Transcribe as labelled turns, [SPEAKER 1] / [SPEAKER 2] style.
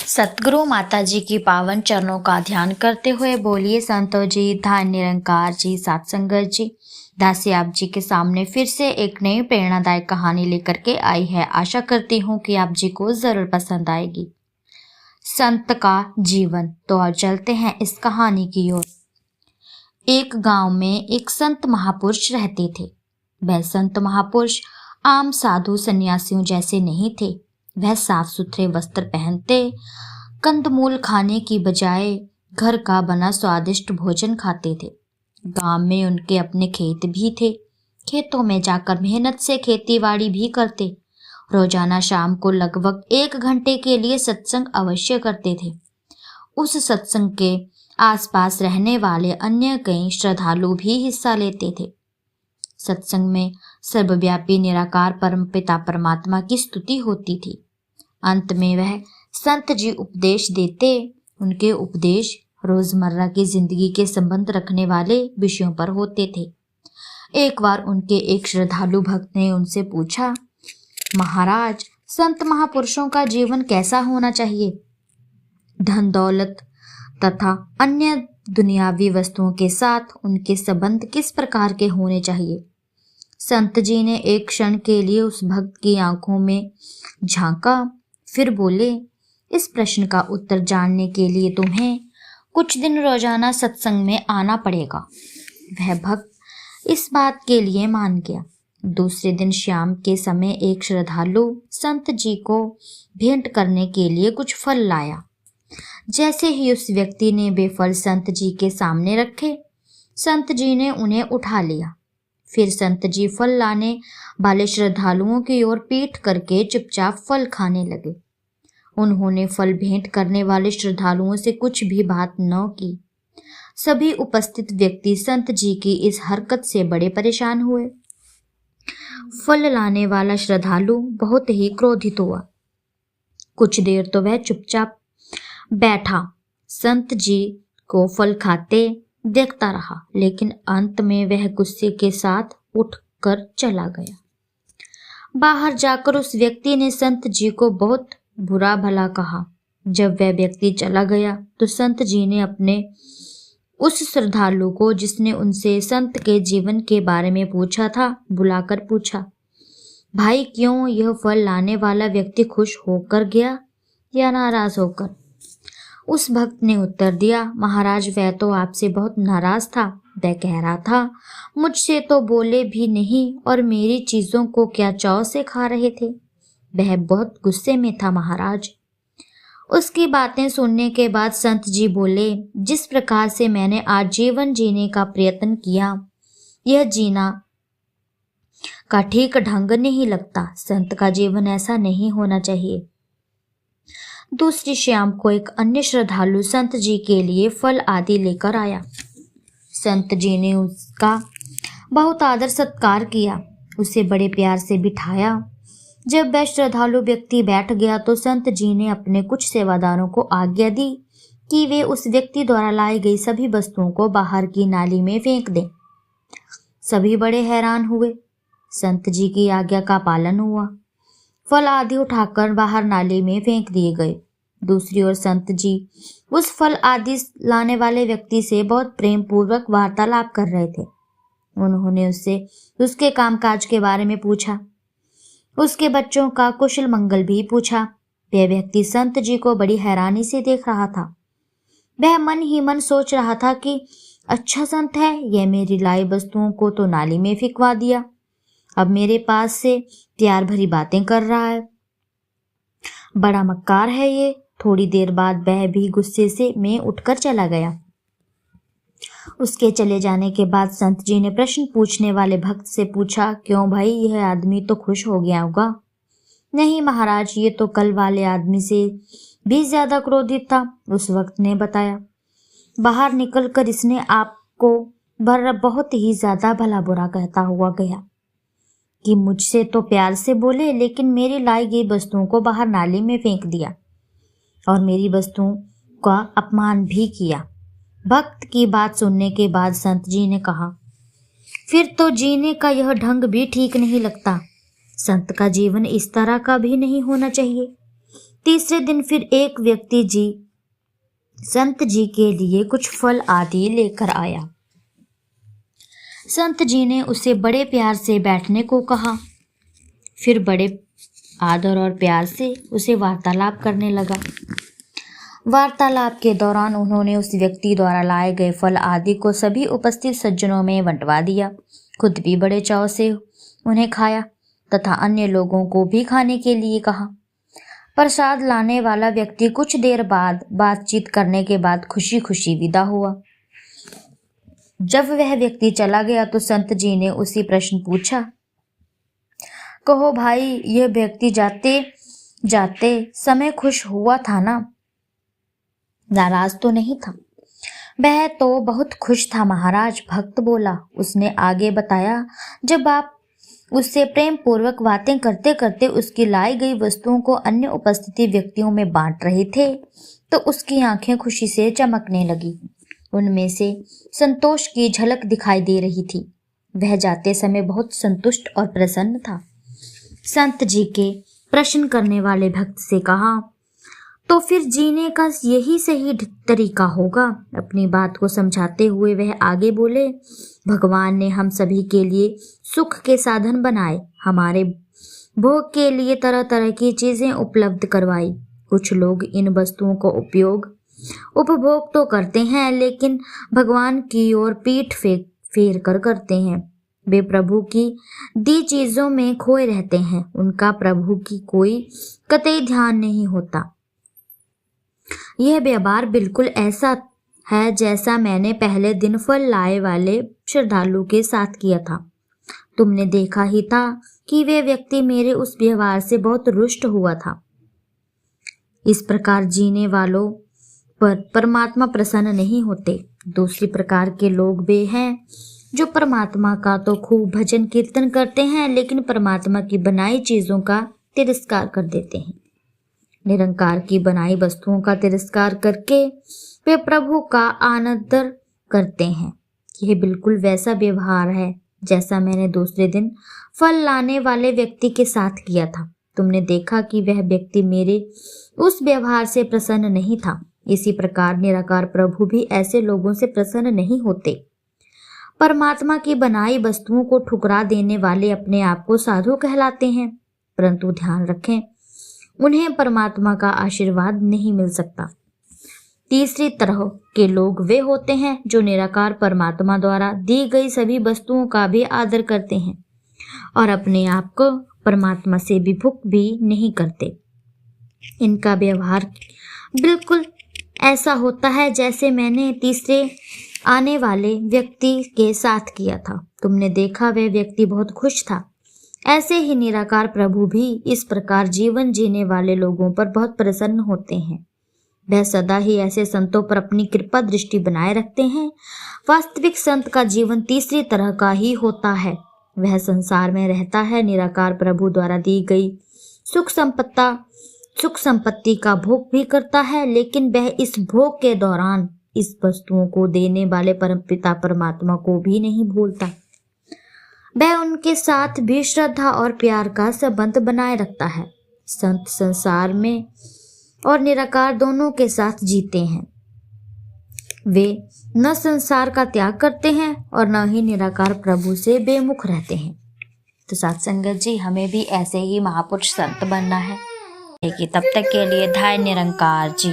[SPEAKER 1] सतगुरु माता जी की पावन चरणों का ध्यान करते हुए बोलिए संतो जी, धान निरंकार जी, सत्संगत जी। दासी आप जी के सामने फिर से एक नई प्रेरणादायक कहानी लेकर के आई है। आशा करती हूँ कि आप जी को जरूर पसंद आएगी। संत का जीवन। तो आज चलते हैं इस कहानी की ओर। एक गांव में एक संत महापुरुष रहते थे। वह संत महापुरुष आम साधु सन्यासियों जैसे नहीं थे। वह साफ सुथरे वस्त्र पहनते, कंदमूल खाने की बजाय घर का बना स्वादिष्ट भोजन खाते थे। गांव में उनके अपने खेत भी थे। खेतों में जाकर मेहनत से खेतीबाड़ी भी करते। रोजाना शाम को लगभग 1 घंटे के लिए सत्संग अवश्य करते थे। उस सत्संग के आसपास रहने वाले अन्य कई श्रद्धालु भी हिस्सा लेते थे। सत्संग में सर्वव्यापी निराकार परमपिता परमात्मा की स्तुति होती थी। अंत में वह संत जी उपदेश देते। उनके उपदेश रोजमर्रा की जिंदगी के संबंध रखने वाले विषयों पर होते थे। एक बार उनके एक श्रद्धालु भक्त ने उनसे पूछा, महाराज, संत महापुरुषों का जीवन कैसा होना चाहिए? धन दौलत तथा अन्य दुनियावी वस्तुओं के साथ उनके संबंध किस प्रकार के होने चाहिए? संत जी ने एक क्षण के लिए उस भक्त की आंखों में झांका, फिर बोले, इस प्रश्न का उत्तर जानने के लिए तुम्हें कुछ दिन रोजाना सत्संग में आना पड़ेगा। वह भक्त इस बात के लिए मान गया। दूसरे दिन शाम के समय एक श्रद्धालु संत जी को भेंट करने के लिए कुछ फल लाया। जैसे ही उस व्यक्ति ने वे फल संत जी के सामने रखे, संत जी ने उन्हें उठा लिया। फिर संत जी फल लाने वाले श्रद्धालुओं की ओर पीठ करके चुपचाप फल खाने लगे। उन्होंने फल भेंट करने वाले श्रद्धालुओं से कुछ भी बात न की। सभी उपस्थित व्यक्ति संत जी की इस हरकत से बड़े परेशान हुए। फल लाने वाला श्रद्धालु बहुत ही क्रोधित हुआ। कुछ देर तो वह चुपचाप बैठा संत जी को फल खाते देखता रहा, लेकिन अंत में वह गुस्से के साथ उठकर चला गया। बाहर जाकर उस व्यक्ति ने संत जी को बहुत बुरा भला कहा। जब वह व्यक्ति चला गया तो संत जी ने अपने उस श्रद्धालु को, जिसने उनसे संत के जीवन के बारे में पूछा था, बुलाकर पूछा, भाई, क्यों यह फल लाने वाला व्यक्ति खुश होकर गया या नाराज होकर? उस भक्त ने उत्तर दिया, महाराज, वह तो आपसे बहुत नाराज था। वह कह रहा था, मुझसे तो बोले भी नहीं और मेरी चीजों को क्या चाव से खा रहे थे। वह बहुत गुस्से में था महाराज। उसकी बातें सुनने के बाद संत जी बोले, जिस प्रकार से मैंने आज जीवन जीने का प्रयत्न किया, यह जीना का ठीक ढंग नहीं लगता। संत का जीवन ऐसा नहीं होना चाहिए। दूसरी शाम को एक अन्य श्रद्धालु संत जी के लिए फल आदि लेकर आया। संत जी ने उसका बहुत आदर सत्कार किया, उसे बड़े प्यार से बिठाया। जब वह श्रद्धालु व्यक्ति बैठ गया तो संत जी ने अपने कुछ सेवादारों को आज्ञा दी कि वे उस व्यक्ति द्वारा लाई गई सभी वस्तुओं को बाहर की नाली में फेंक दें। सभी बड़े हैरान हुए। संत जी की आज्ञा का पालन हुआ। फल आदि उठाकर बाहर नाली में फेंक दिए गए। दूसरी ओर संत जी उस फल आदि लाने वाले व्यक्ति से बहुत प्रेम पूर्वक वार्तालाप कर रहे थे। उन्होंने उससे उसके कामकाज के बारे में पूछा, उसके बच्चों का कुशल मंगल भी पूछा। वह व्यक्ति संत जी को बड़ी हैरानी से देख रहा था। वह मन ही मन सोच रहा था कि अच्छा संत है, यह मेरी लाई वस्तुओं को तो नाली में फेंकवा दिया, अब मेरे पास से प्यार भरी बातें कर रहा है। बड़ा मक्कार है ये। थोड़ी देर बाद वह भी गुस्से से में उठकर चला गया। उसके चले जाने के बाद संत जी ने प्रश्न पूछने वाले भक्त से पूछा, क्यों भाई, यह आदमी तो खुश हो गया होगा? नहीं महाराज, ये तो कल वाले आदमी से भी ज्यादा क्रोधित था। उस वक्त ने बताया, बाहर निकलकर इसने आपको बहुत ही ज्यादा भला बुरा कहता हुआ गया कि मुझसे तो प्यार से बोले, लेकिन मेरी लाई गई वस्तुओं को बाहर नाली में फेंक दिया और मेरी वस्तुओं का अपमान भी किया। भक्त की बात सुनने के बाद संत जी ने कहा, फिर तो जीने का यह ढंग भी ठीक नहीं लगता। संत का जीवन इस तरह का भी नहीं होना चाहिए। तीसरे दिन फिर एक व्यक्ति जी संत जी के लिए कुछ फल आदि लेकर आया। संत जी ने उसे बड़े प्यार से बैठने को कहा, फिर बड़े आदर और प्यार से उसे वार्तालाप करने लगा। वार्तालाप के दौरान उन्होंने उस व्यक्ति द्वारा लाए गए फल आदि को सभी उपस्थित सज्जनों में बंटवा दिया। खुद भी बड़े चाव से उन्हें खाया तथा अन्य लोगों को भी खाने के लिए कहा। प्रसाद लाने वाला व्यक्ति कुछ देर बाद बातचीत करने के बाद खुशी खुशी विदा हुआ। जब वह व्यक्ति चला गया तो संत जी ने उसी प्रश्न पूछा, कहो भाई, यह व्यक्ति जाते जाते समय खुश हुआ था ना? नाराज तो नहीं था? वह तो बहुत खुश था महाराज, भक्त बोला। उसने आगे बताया, जब आप उससे प्रेम पूर्वक बातें करते करते उसकी लाई गई वस्तुओं को अन्य उपस्थित व्यक्तियों में बांट रहे थे तो उसकी आंखें खुशी से चमकने लगी। उनमें से संतोष की झलक दिखाई दे रही थी। वह जाते समय बहुत संतुष्ट और प्रसन्न था। संत जी के प्रश्न करने वाले भक्त से कहा, तो फिर जीने का यही सही तरीका होगा। अपनी बात को समझाते हुए वह आगे बोले, भगवान ने हम सभी के लिए सुख के साधन बनाए, हमारे भोग के लिए तरह तरह की चीजें उपलब्ध करवाई। कुछ लोग इन वस्तुओं को उपभोग तो करते हैं लेकिन भगवान की ओर पीठ फेर कर करते हैं। वे प्रभु की दी चीजों में खोए रहते हैं, उनका प्रभु की कोई कतई ध्यान नहीं होता। यह व्यवहार बिल्कुल ऐसा है जैसा मैंने पहले दिन फल लाए वाले श्रद्धालु के साथ किया था। तुमने देखा ही था कि वे व्यक्ति मेरे उस व्यवहार से बहुत रुष्ट हुआ था। इस प्रकार जीने वालों पर परमात्मा प्रसन्न नहीं होते। दूसरी प्रकार के लोग वे हैं जो परमात्मा का तो खूब भजन कीर्तन करते हैं लेकिन परमात्मा की बनाई चीजों का तिरस्कार कर देते हैं। निरंकार की बनाई वस्तुओं का तिरस्कार करके वे प्रभु का आदर करते हैं। यह बिल्कुल वैसा व्यवहार है जैसा मैंने दूसरे दिन फल लाने वाले व्यक्ति के साथ किया था। तुमने देखा कि वह व्यक्ति मेरे उस व्यवहार से प्रसन्न नहीं था। इसी प्रकार निराकार प्रभु भी ऐसे लोगों से प्रसन्न नहीं होते। परमात्मा की बनाई वस्तुओं को ठुकरा देने वाले अपने आप को साधु कहलाते हैं, परंतु ध्यान रखें, उन्हें परमात्मा का आशीर्वाद नहीं मिल सकता। तीसरी तरह के लोग वे होते हैं जो निराकार परमात्मा द्वारा दी गई सभी वस्तुओं का भी आदर करते हैं और अपने आप को परमात्मा से विमुख भी नहीं करते। इनका व्यवहार बिल्कुल ऐसा होता है जैसे मैंने तीसरे आने वाले व्यक्ति के साथ किया था। तुमने देखा वह व्यक्ति बहुत खुश था। ऐसे ही निराकार प्रभु भी इस प्रकार जीवन जीने वाले लोगों पर बहुत प्रसन्न होते हैं। वह सदा ही ऐसे संतों पर अपनी कृपा दृष्टि बनाए रखते हैं। वास्तविक संत का जीवन तीसरी तरह का ही होता है। वह संसार में रहता है, निराकार प्रभु द्वारा दी गई सुख संपत्ति का भोग भी करता है, लेकिन वह इस भोग के दौरान इस वस्तुओं को देने वाले परमपिता परमात्मा को भी नहीं भूलता। वह उनके साथ भी श्रद्धा और प्यार का संबंध बनाए रखता है। संत संसार में और निराकार दोनों के साथ जीते हैं। वे न संसार का त्याग करते हैं और न ही निराकार प्रभु से बेमुख रहते हैं। तो साथ संगत जी, हमें भी ऐसे ही महापुरुष संत बनना है। तब तक के लिए धन्य निरंकार जी।